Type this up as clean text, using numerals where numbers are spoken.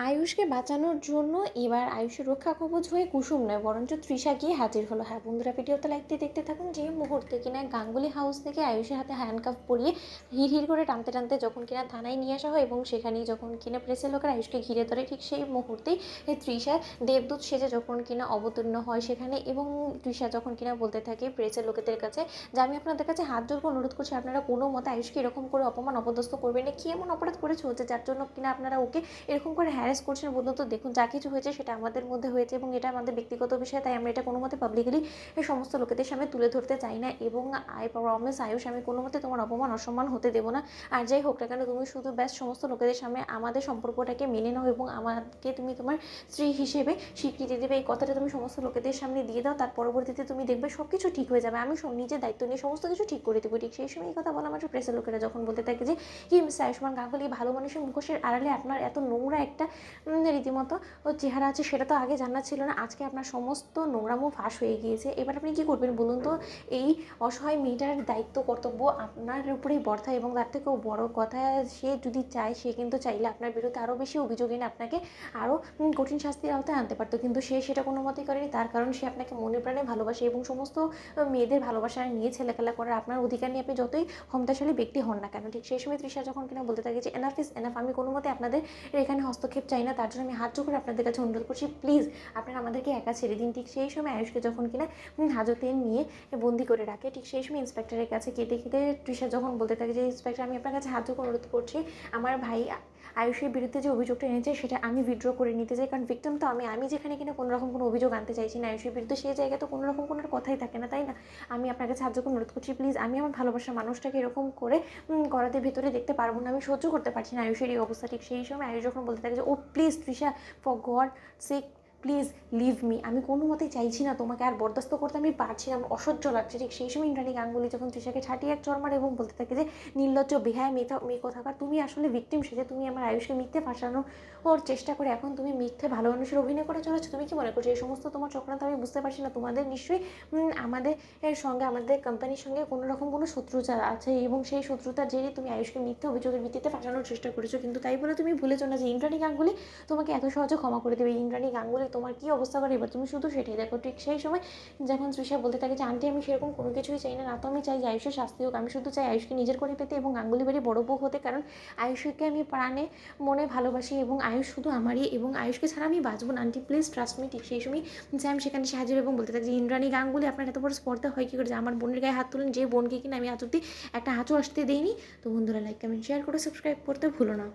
আয়ুষকে বাঁচানোর জন্য এবার আয়ুষের রক্ষা কবচ হয়ে কুসুম নয় বরঞ্চ তৃষা গিয়ে হাজির হলো। হ্যাঁ বন্ধুরা, ভিডিওতে লাইক দিয়ে দেখতে থাকুন। যে মুহূর্তে কিনা গাঙ্গুলি হাউস থেকে আয়ুষের হাতে হ্যান্ডকাফ পরিয়ে হিড় করে টানতে টানতে যখন কিনা থানায় নিয়ে আসা হয় এবং সেখানেই যখন কিনা প্রেসের লোকেরা আয়ুষকে ঘিরে ধরে, ঠিক সেই মুহূর্তেই তৃষা দেবদূত সেজে যখন কিনা অবতীর্ণ হয় সেখানে, এবং তৃষা যখন কিনা বলতে থাকে প্রেসের লোকেদের কাছে যে আমি আপনাদের কাছে হাত জোর করে অনুরোধ করছি, আপনারা কোনো মতে আয়ুষকে এরকম করে অপমান অপদস্থ করবেন না। কি এমন অপরাধ করেছে হচ্ছে যার জন্য কিনা আপনারা ওকে এরকম করে হ্যারাস করছেন? বলুন তো। দেখুন, যা কিছু হয়েছে সেটা আমাদের মধ্যে হয়েছে এবং এটা আমাদের ব্যক্তিগত বিষয়, তাই আমরা এটা কোনো মতে পাবলিকলি এই সমস্ত লোকেদের সামনে তুলে ধরতে চাই না। এবং আই প্রমিস আয়ুষ, আমি কোনো মতে তোমার অপমান অসম্মান হতে দেবো না। আর যাই হোক না কেন, তুমি শুধু ব্যাস সমস্ত লোকেদের সামনে আমাদের সম্পর্কটাকে মেনে নাও এবং আমাকে তুমি তোমার স্ত্রী হিসেবে স্বীকৃতি দেবে, এই কথাটা তুমি সমস্ত লোকেদের সামনে দিয়ে দাও। তার পরবর্তীতে তুমি দেখবে সব কিছু ঠিক হয়ে যাবে। আমি নিজের দায়িত্ব নিয়ে সমস্ত কিছু ঠিক করে দেবো। ঠিক সেই সময় এই কথা বলা মাত্র প্রেসের লোকেরা যখন বলতে থাকে যে কি মিস্টার আয়ুষ্মান গাঙ্গুলি, ভালো মানুষের মুখোশের আড়ালে আপনার এত নোংরা একটা রীতিমতো চেহারা আছে, সেটা তো আগে জানা ছিল না। আজকে আপনার সমস্ত নোংরামো ফাঁস হয়ে গিয়েছে। এবার আপনি কী করবেন বলুন তো? এই অসহায় মেয়েটার দায়িত্ব কর্তব্য আপনার উপরেই বর্তায় এবং তার থেকেও বড় কথা, সে যদি চায়, সে কিন্তু চাইলে আপনার বিরুদ্ধে আরও বেশি অভিযোগ এনে আপনাকে আরও কঠিন শাস্তির আওতায় আনতে পারতো, কিন্তু সে সেটা কোনো মতেই করেনি। তার কারণ সে আপনাকে মনে প্রাণে ভালোবাসে এবং সমস্ত মেয়েদের ভালোবাসা নিয়ে ছেলেখেলা করার আপনার অধিকার নিয়ে আপনি যতই ক্ষমতাশালী ব্যক্তি হন না কেন। ঠিক সেই সময় তৃষা যখন কিনা বলতে থাকে যে এনাফ ইজ এনাফ, আমি কোনো মতে আপনাদের এখানে হস্তক্ষেপ চাই না, তার জন্য আমি হাত জোড় করে আপনাদের কাছে অনুরোধ করছি, প্লিজ আপনারা আমাদেরকে একা ছেড়ে দিন। ঠিক সেই সময় আয়ুষকে যখন কিনা হাজতে নিয়ে বন্দি করে রাখে, ঠিক সেই সময় ইন্সপেক্টরের কাছে কেঁদে কেঁদে তৃষা যখন বলতে থাকে যে ইন্সপেক্টর, আমি আপনার কাছে হাত জোড় অনুরোধ করছি, আমার ভাই আয়ুষের বিরুদ্ধে যে অভিযোগটা এনেছে সেটা আমি উইথড্র করে নিতে চাই, কারণ ভিক্টিম তো আমি যেখানে কিনা কোনো রকম কোনো অভিযোগ আনতে চাইছি না আয়ুষের বিরুদ্ধে, সেই জায়গায় তো কোনো রকম কোনো কথাই থাকে না, তাই না? আমি আপনার কাছে হাত জোড় করে অনুরোধ করছি, প্লিজ। আমি আমার ভালোবাসার মানুষটাকে এরকম করে করাতে ভেতরে দেখতে পারবো না, আমি সহ্য করতে পারছি না আয়ুষের এই অবস্থা। ঠিক সেই সময় আয়ুষ যখন বলতে থাকে যে oh please Trisha, for God sake please leave me, আমি কোনো মতেই চাইছি না তোমাকে আর বরদাস্ত করতে, আমি পারছি না, আমার অসহ্য লাগছে। ঠিক সেই সময় ইন্দ্রাণী গাঙ্গুলি যখন তৃষাকে ছাটিয়ে এক চড় মারে এবং বলতে থাকে যে নির্লজ্জ বেহায় মেয়ে কোথাকার, তুমি আসলে ভিকটিম সেজে তুমি আমার আয়ুষকে মিথ্যে ফাঁসানো ওর চেষ্টা করে এখন তুমি মিথ্যে ভালো মানুষের অভিনয় করে চলেছো। তুমি কি মনে করছো এই সমস্ত তোমার চক্রান্ত? আমি বুঝতে পারছি না। তোমাদের নিশ্চয়ই আমাদের সঙ্গে, আমাদের কোম্পানির সঙ্গে কোনো রকম কোনো শত্রুতা আছে এবং সেই শত্রুতার জেরে তুমি আয়ুষকে মিথ্যে অভিযোগের ভিত্তিতে ফাঁসানোর চেষ্টা করেছো, কিন্তু তাই বলে তুমি ভুলেছো না যে ইন্দ্রাণী গাঙ্গুলি তোমাকে এত সহজে ক্ষমা করে দেবে। ইন্দ্রাণী গাঙ্গুলি তোমার কী অবস্থা করে এবার তুমি শুধু সেটাই দেখো। ঠিক সেই সময় যখন তৃষা বলতে থাকে যে আন্টি, আমি সেরকম কোনো কিছুই চাই না, না তো আমি চাই যে আয়ুষের শাস্তি হোক, আমি শুধু চাই আয়ুষকে নিজের করে পেতে এবং গাঙ্গুলি বাড়ি বড় বউ হতে, কারণ আয়ুষকে আমি প্রাণে মনে ভালোবাসি এবং আয়ুষ শুধু আমারই এবং আয়ুষকে ছাড়া আমি বাঁচবো না। Aunty please trust me. ঠিক সেই সময় স্যাম সেখানে সাহায্য এবং বলতে থাকে যে ইন্দ্রাণী গাঙ্গুলি, আপনার এত বড় স্পর্ধা হয় কী করে যে আমার বোনের গায়ে হাত তুলেন, যে বোনকে কিনা আমি আজ অব্দি একটা হাঁচু আসতে দিইনি। তো বন্ধুরা, লাইক কমেন্ট শেয়ার করে সাবস্ক্রাইব করতে ভুলো না।